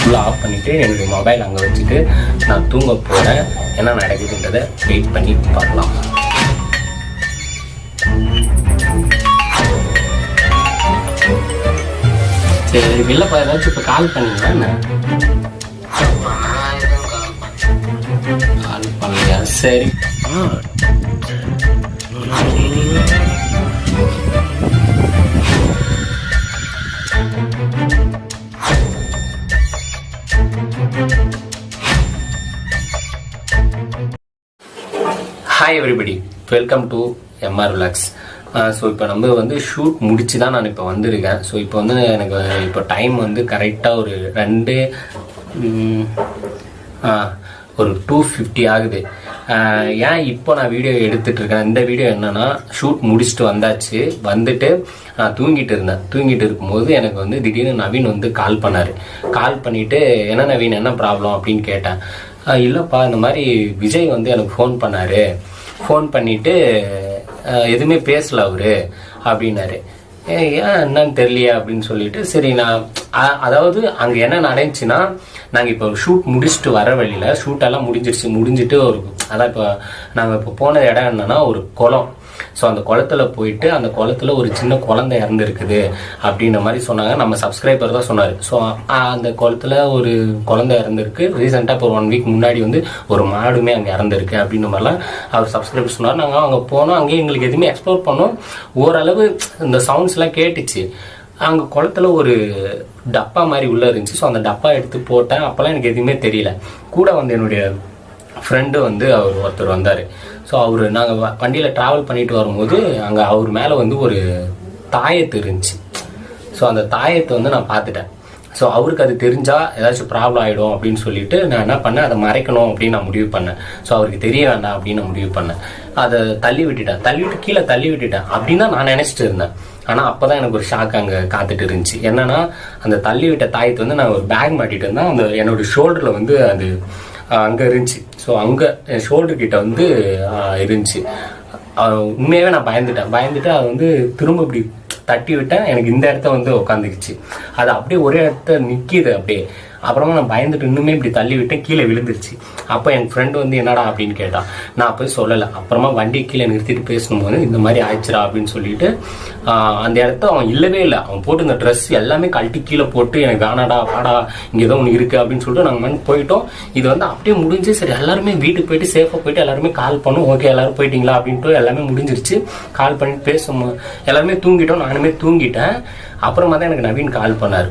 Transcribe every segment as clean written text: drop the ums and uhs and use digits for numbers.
ஃபுல்லாக ஆஃப் பண்ணிவிட்டு என்னுடைய மொபைல் அங்கே வச்சுட்டு நான் தூங்க போகிறேன். என்ன நடக்குதுன்றதை வெயிட் பண்ணி பார்க்கலாம். சரி, இல்லைப்பா, ஏதாச்சும் இப்போ கால் பண்ணீங்களா என்ன? கால் பண்ணலையா? சரி. Hi everybody, welcome to MR vlogs. So இப்போ நம்ம வந்து ஷூட் முடிச்சு தான் நான் இப்போ வந்திருக்கேன். ஸோ இப்போ வந்து எனக்கு இப்போ டைம் வந்து கரெக்டாக ஒரு 2:50 ஆகுது. ஏன் இப்போ நான் வீடியோ எடுத்துட்டு இருக்கேன்? இந்த வீடியோ என்னன்னா, ஷூட் முடிச்சுட்டு வந்தாச்சு. வந்துட்டு நான் தூங்கிட்டு இருக்கும்போது எனக்கு வந்து திடீர்னு நவீன் வந்து கால் பண்ணார். கால் பண்ணிவிட்டு, என்ன நவீன், என்ன ப்ராப்ளம் அப்படின்னு கேட்டேன். இல்லைப்பா, இந்த மாதிரி விஜய் வந்து எனக்கு ஃபோன் பண்ணார். ஃபோன் பண்ணிவிட்டு எதுவுமே பேசல அவரு அப்படின்னாரு. ஏன் என்னன்னு தெரியலையா அப்படின்னு சொல்லிட்டு, சரி நான் அதாவது அங்கே என்ன நடந்துச்சுன்னா, நாங்கள் இப்போ ஷூட் முடிச்சுட்டு வர வழியில் ஷூட்டெல்லாம் முடிஞ்சிட்டு அதான் இப்போ நாங்கள் இப்போ போன இடம் என்னன்னா ஒரு குளம். ஸோ அந்த குளத்துல போயிட்டு அந்த குளத்துல ஒரு சின்ன குழந்தை இறந்துருக்குது அப்படின்ற மாதிரி சொன்னாங்க. நம்ம சப்ஸ்கிரைபர் தான் சொன்னார். ஸோ அந்த குளத்துல ஒரு குழந்தை இறந்துருக்கு. ரீசெண்டாக இப்போ 1 வீக் முன்னாடி வந்து ஒரு மாடுமே அங்கே இறந்துருக்கு அப்படின்ற மாதிரிலாம் அவர் சப்ஸ்கிரைபர் சொன்னார். நாங்கள் அங்கே போனோம். அங்கேயே எங்களுக்கு எதுவுமே எக்ஸ்ப்ளோர் பண்ணோம். ஓரளவு இந்த சவுண்ட்ஸ்லாம் கேட்டுச்சு. அங்கே குளத்துல ஒரு டப்பா மாதிரி உள்ளே இருந்துச்சு. ஸோ அந்த டப்பா எடுத்து போட்டேன். அப்போல்லாம் எனக்கு எதுவுமே தெரியல. கூட வந்து என்னுடைய ஃப்ரெண்டு வந்து அவர் ஒருத்தர் வந்தார். ஸோ அவர் நாங்கள் வண்டியில் ட்ராவல் பண்ணிட்டு வரும்போது அங்கே அவர் மேலே வந்து ஒரு தாயத்து இருந்துச்சு. ஸோ அந்த தாயத்தை வந்து நான் பார்த்துட்டேன். ஸோ அவருக்கு அது தெரிஞ்சால் ஏதாச்சும் ப்ராப்ளம் ஆகிடும் அப்படின்னு சொல்லிட்டு நான் என்ன பண்ணேன், அதை மறைக்கணும் அப்படின்னு நான் முடிவு பண்ணேன். ஸோ அவருக்கு தெரிய வேண்டாம் அப்படின்னு நான் முடிவு பண்ணேன். அதை கீழே தள்ளி விட்டுட்டேன் அப்படின்னு தான் நான் நினச்சிட்டு இருந்தேன். ஆனால் அப்போ தான் எனக்கு ஒரு ஷாக் அங்கே காத்துட்டு இருந்துச்சு. என்னன்னா, அந்த தள்ளி விட்ட தாயத்தை வந்து நான் ஒரு பேக் மாட்டிட்டு இருந்தேன். அந்த என்னோட ஷோல்டரில் வந்து அது அங்கே இருந்துச்சு. ஸோ அங்கே என் ஷோல்டர் கிட்ட வந்து இருந்துச்சு. உண்மையாகவே நான் பயந்துட்டு அதை வந்து திரும்ப இப்படி தட்டி விட்டேன். எனக்கு இந்த இடத்த வந்து உட்காந்துக்குச்சு. அது அப்படியே ஒரே இடத்த நிற்கிது அப்படியே. அப்புறமா நான் பயந்துட்டு இன்னுமே இப்படி தள்ளி விட்டேன். கீழே விழுந்துருச்சு. அப்போ என் ஃப்ரெண்டு வந்து என்னடா அப்படின்னு கேட்டான். நான் போய் சொல்லலை. அப்புறமா வண்டி கீழே நிறுத்திட்டு பேசணும்போது இந்த மாதிரி ஆயிடுச்சுரா அப்படின்னு சொல்லிட்டு அந்த இடத்த அவன் இல்லவே இல்லை. அவன் போட்டு இந்த ட்ரெஸ் எல்லாமே கழட்டி கீழே போட்டு, எனக்கு வேணாடா வாடா இங்கே ஏதோ ஒன்று இருக்குது அப்படின்னு சொல்லிட்டு நாங்கள் போயிட்டோம். இது வந்து அப்படியே முடிஞ்சு. சரி, எல்லாருமே வீட்டுக்கு போயிட்டு சேஃபாக போயிட்டு எல்லாருமே கால் பண்ணோம். ஓகே, எல்லாரும் போயிட்டீங்களா அப்படின்ட்டு எல்லாமே முடிஞ்சிருச்சு. கால் பண்ணிட்டு பேசும் எல்லாருமே தூங்கிட்டோம். நானுமே தூங்கிட்டேன். அப்புறமா தான் எனக்கு நவீன் கால் பண்ணார்.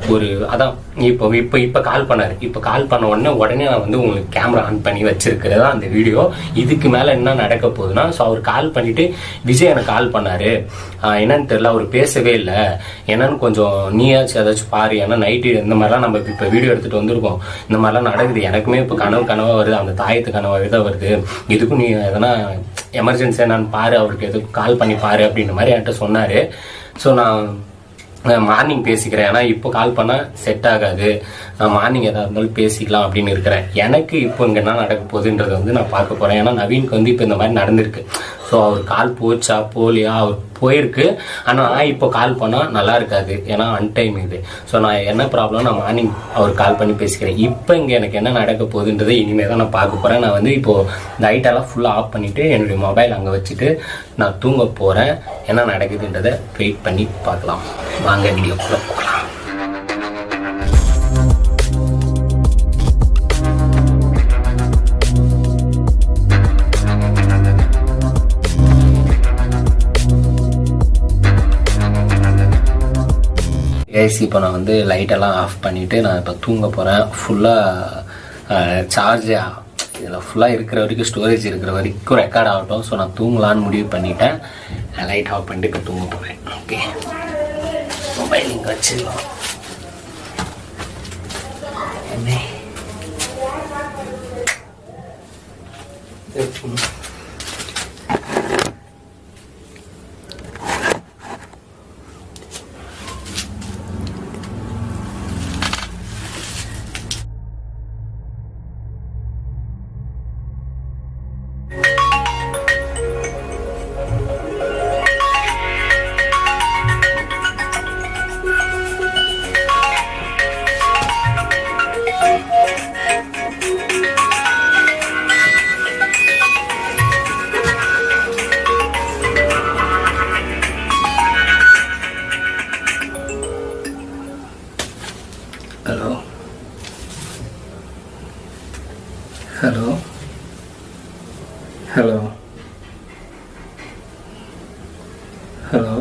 இப்போ கால் பண்ணார். இப்போ கால் பண்ண உடனே நான் வந்து உங்களுக்கு கேமரா ஆன் பண்ணி வச்சிருக்கிறதா அந்த வீடியோ. இதுக்கு மேலே என்ன நடக்க போகுதுன்னா, ஸோ அவர் கால் பண்ணிட்டு விஜய் எனக்கு கால் பண்ணாரு. என்னன்னு தெரியல, அவர் பேசவே இல்லை. என்னன்னு கொஞ்சம் நீயாச்சும் ஏதாச்சும் பாரு. ஏன்னா நைட்டு இந்த மாதிரிலாம் நம்ம இப்போ வீடியோ எடுத்துட்டு வந்திருக்கோம். இந்த மாதிரிலாம் நடக்குது. எனக்குமே இப்போ கனவாக வருது. அந்த தாயத்து கனவாகவே தான் வருது. இதுக்கும் நீ எதனா எமர்ஜென்சி என்னன்னு பாரு, அவருக்கு எதுவும் கால் பண்ணி பாரு அப்படின்ற மாதிரி என்கிட்ட சொன்னார். ஸோ நான் மார்னிங் பேசிக்கிறேன். ஏன்னா இப்போ கால் பண்ணால் செட் ஆகாது. நான் மார்னிங் எதாக இருந்தாலும் பேசிக்கலாம் அப்படின்னு இருக்கிறேன். எனக்கு இப்போ இங்கே என்ன நடக்க போகுதுன்றதை வந்து நான் பார்க்க போகிறேன். ஏன்னா நவீனுக்கு வந்து இப்போ இந்த மாதிரி நடந்திருக்கு. ஸோ அவர் கால் போச்சா போலியா, அவர் போயிருக்கு. ஆனால் இப்போ கால் பண்ணால் நல்லா இருக்காது. ஏன்னா அன்டைம் இது. ஸோ நான் என்ன ப்ராப்ளம், நான் மார்னிங் அவர் கால் பண்ணி பேசிக்கிறேன். இப்போ இங்கே எனக்கு என்ன நடக்க போகுதுன்றதை இனிமேல் தான் நான் பார்க்க போகிறேன். நான் வந்து இப்போது லைட்டெல்லாம் ஃபுல்லாக ஆஃப் பண்ணிவிட்டு என்னுடைய மொபைல் அங்கே வச்சுட்டு நான் தூங்க போகிறேன். என்ன நடக்குதுன்றதை வெயிட் பண்ணி பார்க்கலாம். வாங்க வீடியோக்குள்ளே போகலாம். ஏசி இப்போ நான் வந்து லைட்டெல்லாம் ஆஃப் பண்ணிவிட்டு நான் இப்போ தூங்க போகிறேன். ஃபுல்லாக சார்ஜ் இதில் ஃபுல்லாக இருக்கிற வரைக்கும், ஸ்டோரேஜ் இருக்கிற வரைக்கும் ரெக்கார்ட் ஆகட்டும். ஸோ நான் தூங்கலான்னு முடிவு பண்ணிட்டேன். லைட் ஆஃப் பண்ணிட்டு இப்போ தூங்க போகிறேன். ஓகே, மொபைல் இங்கே வச்சுக்கலாம். என்ன hello hello hello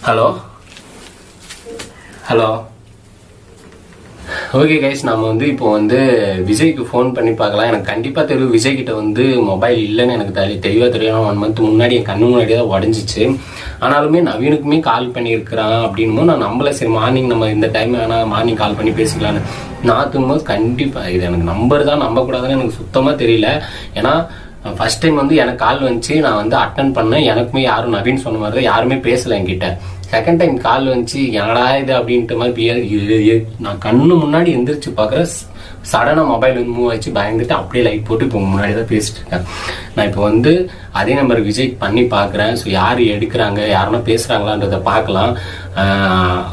hello hello okay guys, நம்ம வந்து இப்போ வந்து விஜய்க்கு ஃபோன் பண்ணி பார்க்கலாம். எனக்கு கண்டிப்பாக தெரியும் விஜய் கிட்ட வந்து மொபைல் இல்லைன்னு எனக்கு தெளிவாக தெரியும். 1 மந்த் முன்னாடி என் கண்ணு முன்னாடியே தான் உடஞ்சிச்சு. ஆனாலுமே நவீனுக்குமே கால் பண்ணியிருக்கிறான் அப்படின்னும் நான் நம்பலை. சரி மார்னிங் நம்ம இந்த டைம் வேணால் மார்னிங் கால் பண்ணி பேசிக்கலான்னு நான் தூங்கும்போது கண்டிப்பாக இது எனக்கு நம்பர் தான் நம்பக்கூடாதுன்னு எனக்கு சுத்தமாக தெரியல. ஏன்னா ஃபர்ஸ்ட் டைம் வந்து எனக்கு கால் வந்துச்சு, நான் வந்து அட்டன் பண்ணேன். எனக்குமே யாரும் நவீன் சொன்ன மாதிரி தான் யாருமே பேசலை என்கிட்ட. செகண்ட் டைம் கால் வந்துச்சு, என்னடா இது அப்படின்ட்டு மாதிரி நான் கண்ணு முன்னாடி எந்திரிச்சு பார்க்குறேன். சடனாக மொபைல் வந்து மூவ் ஆச்சு, பயந்துட்டு அப்படியே லைட் போட்டு இப்போ முன்னாடி தான் பேசிட்டு இருக்கேன். நான் இப்போ வந்து அதே நம்பர் விஜய் பண்ணி பார்க்குறேன். ஸோ யார் எடுக்கிறாங்க, யாருன்னா பேசுகிறாங்களான்றதை பார்க்கலாம்.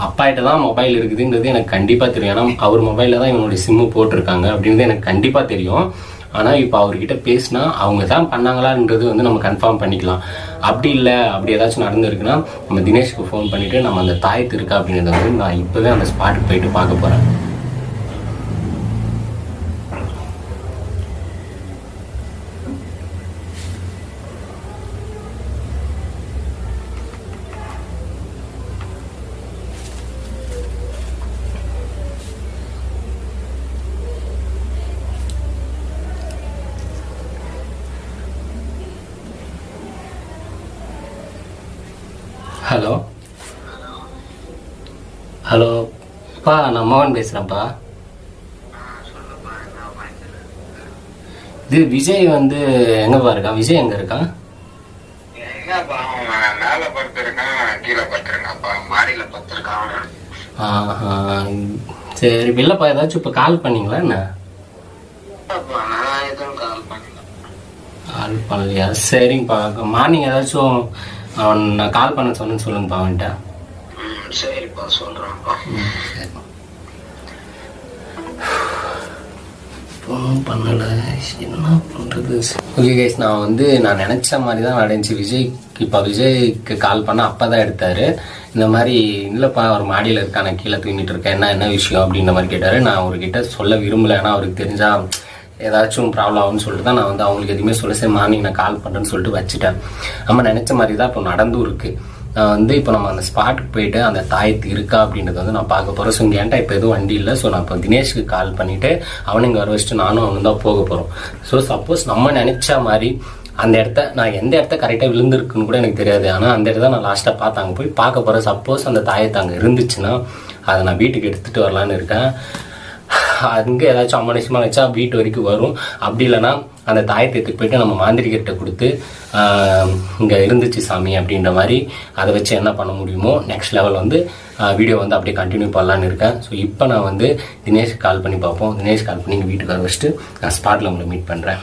அப்பாகிட்ட தான் மொபைல் இருக்குதுன்றது எனக்கு கண்டிப்பாக தெரியும். ஏன்னா அவர் மொபைலில் தான் இவனுடைய சிம்மு போட்டிருக்காங்க அப்படின்றது எனக்கு கண்டிப்பாக தெரியும். ஆனால் இப்போ அவர்கிட்ட பேசினா அவங்க தான் பண்ணாங்களான்றது வந்து நம்ம கன்ஃபார்ம் பண்ணிக்கலாம். அப்படி இல்லை, அப்படி ஏதாச்சும் நடந்திருக்குன்னா நம்ம தினேஷ்க்கு ஃபோன் பண்ணிவிட்டு நம்ம அந்த தாயத்து இருக்கா அப்படின்றத வந்து நான் இப்போவே அந்த ஸ்பாட்டுக்கு போயிட்டு பார்க்க போகிறேன். ஹலோ ஹலோப்பா, நான் மோகன் பேசுகிறேன்ப்பா. இது விஜய் வந்து எங்கப்பா இருக்கான்? விஜய் எங்க இருக்கான்? சரி, இல்லப்பா ஏதாச்சும் இப்போ கால் பண்ணீங்களா என்ன? கால் பண்ணலையா? சரிங்கப்பா, மார்னிங் ஏதாச்சும் அவன் நான் கால் பண்ண சொன்னேன்னு சொல்லுங்கப்பா அவன்கிட்ட. சரிப்பா சொல்றேன்ப்பா. பண்ணல, என்ன பண்றது? ஓகே கைஸ், நான் நினைச்ச மாதிரி தான் நடந்துச்சு. விஜய்க்கு கால் பண்ண அப்பா தான் எடுத்தாரு. இந்த மாதிரி இல்லப்பா அவர் மாடியில் இருக்கா, நான் கீழே தூங்கிட்டு இருக்கேன், என்ன விஷயம் அப்படின்ற மாதிரி கேட்டாரு. நான் அவர்கிட்ட சொல்ல விரும்பல, ஏன்னா அவருக்கு தெரிஞ்சா ஏதாச்சும் ப்ராப்ளம் ஆகும்னு சொல்லிட்டு தான் நான் வந்து அவங்களுக்கு எதுவுமே சொல்ல. சரி மார்னிங் நான் கால் பண்ணுறேன்னு சொல்லிட்டு வச்சுட்டேன். நம்ம நினச்ச மாதிரி தான் இப்போ நடந்தும் இருக்குது. நான் வந்து இப்போ நம்ம அந்த ஸ்பாட்டுக்கு போயிட்டு அந்த தாயத்து இருக்கா அப்படின்றத வந்து நான் பார்க்க போகிறேன். ஸோ இங்கே ஏன்ட்டா இப்போ எதுவும் வண்டி இல்லை. ஸோ நான் இப்போ தினேஷ்க்கு கால் பண்ணிவிட்டு அவனை இங்கே வர வச்சுட்டு நானும் அவனு தான் போக போகிறோம். ஸோ சப்போஸ் நம்ம நினச்ச மாதிரி அந்த இடத்த நான் எந்த இடத்த கரெக்டாக விழுந்திருக்குன்னு கூட எனக்கு தெரியாது. ஆனால் அந்த இடத்த நான் லாஸ்ட்டாக பார்த்து அங்கே போய் பார்க்க போகிறேன். சப்போஸ் அந்த தாயத்தை அங்கே இருந்துச்சுன்னா அதை நான் வீட்டுக்கு எடுத்துகிட்டு வரலான்னு இருக்கேன். அங்கே ஏதாச்சும் அமானுஷமாக வச்சா வீட்டு வரைக்கும் வரும். அப்படி இல்லைன்னா அந்த தாயத்தை எடுத்துட்டு போயிட்டு நம்ம மாந்திரிகிட்ட கொடுத்து இங்கே இருந்துச்சு சாமி அப்படின்ற மாதிரி அதை வச்சு என்ன பண்ண முடியுமோ நெக்ஸ்ட் லெவல் வந்து வீடியோ வந்து அப்படியே கண்டினியூ பண்ணலான்னு இருக்கேன். ஸோ இப்போ நான் வந்து தினேஷ்க்கு கால் பண்ணி பார்ப்போம். தினேஷ் கால் பண்ணி இங்கே வீட்டுக்கு வர வச்சுட்டு நான் ஸ்பாட்டில் உங்களை மீட் பண்ணுறேன்.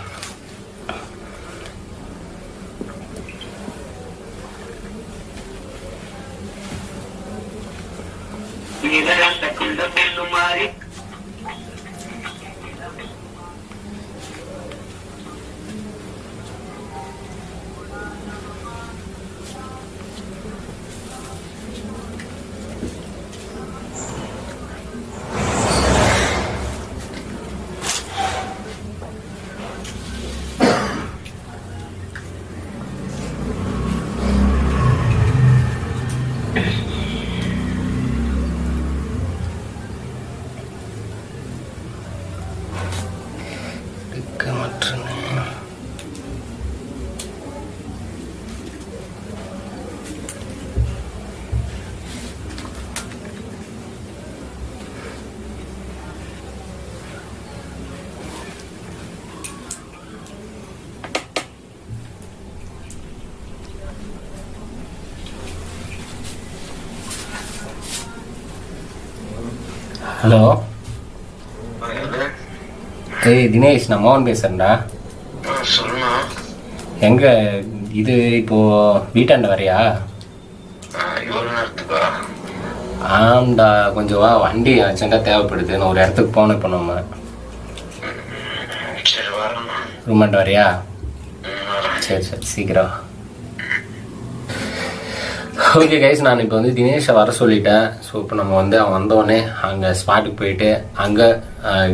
ஹலோ, யாரு? ஏய் தினேஷ், நான் மோகன் பேசுறேன்டா. சொல்லுண்ணா. எங்க இது இப்போ வீட்டாண்ட வரையா? எவ்வளோ நேரத்துக்கா? ஆம்டா, கொஞ்சம் வா, வண்டி அர்ஜென்ட்டாக தேவைப்படுது. நான் ஒரு இடத்துக்கு போகணும் இப்போ நம்ம. சரி வரேண்ணா. ரூமாண்ட வரையா? வரேன். சரி சரி, சீக்கிரம். ஓகே கைஸ், நான் இப்போ வந்து தினேஷை வர சொல்லிட்டேன். ஸோ இப்போ நம்ம வந்து அவன் வந்தோடனே அங்கே ஸ்பாட்டுக்கு போயிட்டு அங்கே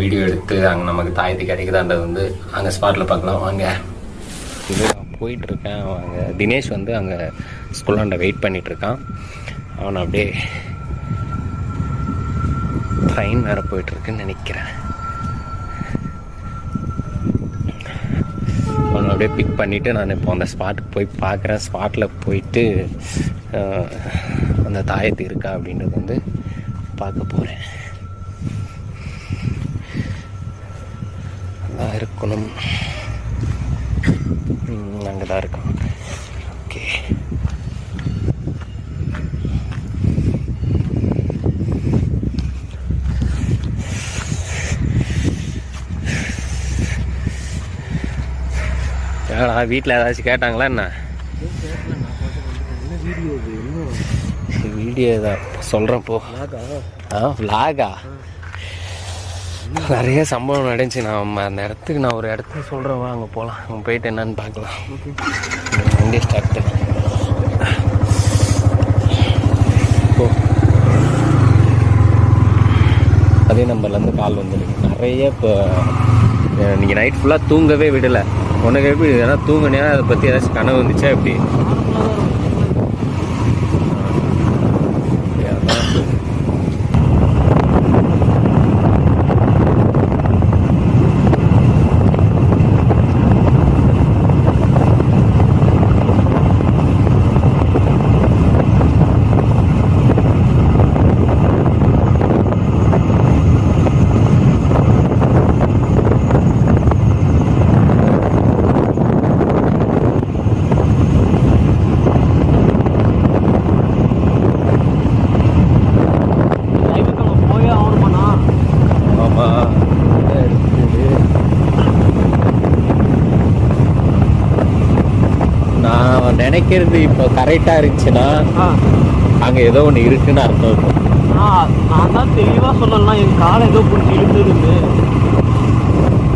வீடியோ எடுத்து அங்கே நமக்கு தாயத்து கிடைக்குதான்றது வந்து அங்கே ஸ்பாட்டில் பார்க்கலாம். வாங்க. இது போயிட்டுருக்கேன். அவங்க தினேஷ் வந்து அங்கே ஸ்கூலாண்ட வெயிட் பண்ணிகிட்ருக்கான். அவனை அப்படியே ட்ரெயின் வேறு போயிட்டுருக்குன்னு நினைக்கிறேன். அவனை அப்படியே பிக் பண்ணிவிட்டு நான் இப்போ அந்த ஸ்பாட்டுக்கு போய் பார்க்குறேன். ஸ்பாட்டில் போயிட்டு அந்த தாயத்து இருக்கா அப்படின்றது வந்து பார்க்க போகிறேன். அதான் இருக்கணும். அங்கே தான் இருக்கான். ஓகே, வீட்டில் ஏதாச்சும் கேட்டாங்களா என்ன? வீடியோ தான் சொல்கிறேன் போ. விலாகா நிறைய சம்பவம் நடந்துச்சு. நான் அந்த இடத்துக்கு நான் ஒரு இடத்துக்கு சொல்கிறேன், அங்கே போகலாம். அங்கே போயிட்டு என்னன்னு பார்க்கலாம். வண்டி ஸ்டார்ட் போ. அதே நம்பர்லேருந்து கால் வந்துருக்கு நிறைய. இப்போ நீங்கள் நைட் ஃபுல்லாக தூங்கவே விடலை. உனக்கு எப்படி ஏன்னா தூங்கினியா அதை பற்றி ஏதாச்சும் கனவு வந்துச்சா எப்படி? நினைக்கிறது இப்போ கரெக்டாக இருந்துச்சுன்னா அங்கே ஏதோ ஒன்று இருக்குன்னு அர்த்தம் இருக்கும். நான் தான் தெளிவாக சொல்லலாம், என் காலை ஏதோ பிடிச்சி இழுத்துருந்து.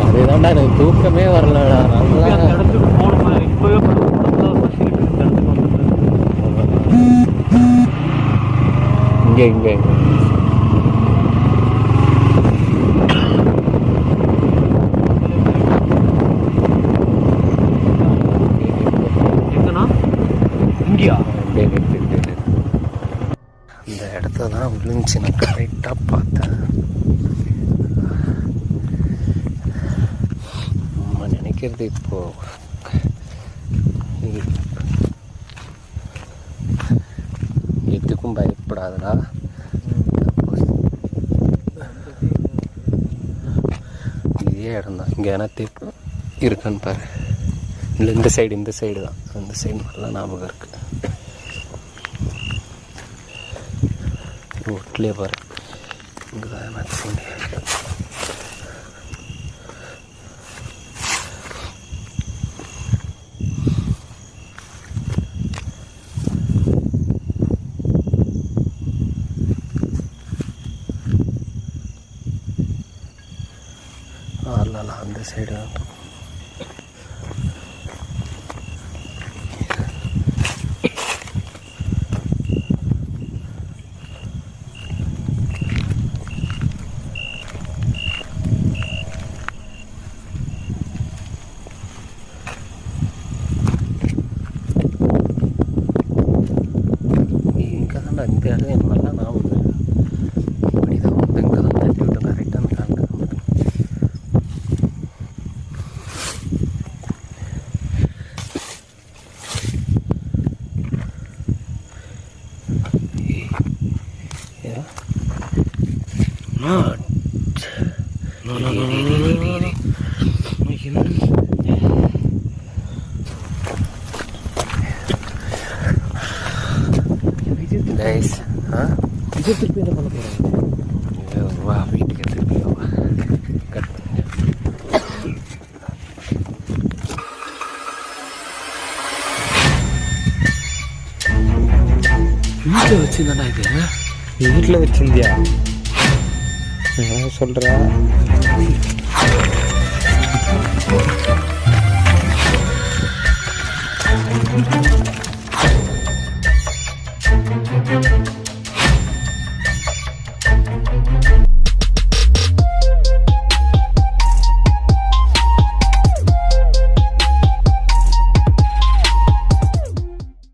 அதுதான்டா எனக்கு தூக்கமே வரலடா. நல்லா அந்த இடத்துக்கு போகணும். இப்போவே இங்கே இங்கே அந்த இடத்த தான் விழுந்துச்சு. நான் கரெக்டாக பார்த்தேன். நம்ம நினைக்கிறது இப்போ எதுக்கும் பயப்படாதடா. இதே இடம் தான். இங்கே ஏன்னா இருக்கான்னு பாரு. இல்லை இந்த சைடு தான். அந்த சைடு நல்லா ஞாபகம் இருக்குது. ரோட்லேயே பாரு. இங்கே தான் மேக்ஸிமம் அந்த சைடு தான். இந்த இடம் எனக்கு நல்லா ஞாபகம். இப்படி தான் வந்து இங்கே தான் தட்டி விட்டு கரெக்டாக அந்த காண்டு விஜய் திருப்பி என்ன பண்ண போகிறேன்? வீட்டில் வச்சுருந்தாண்டா இது. வீட்டில் வச்சிருந்தியா? என்ன சொல்ற?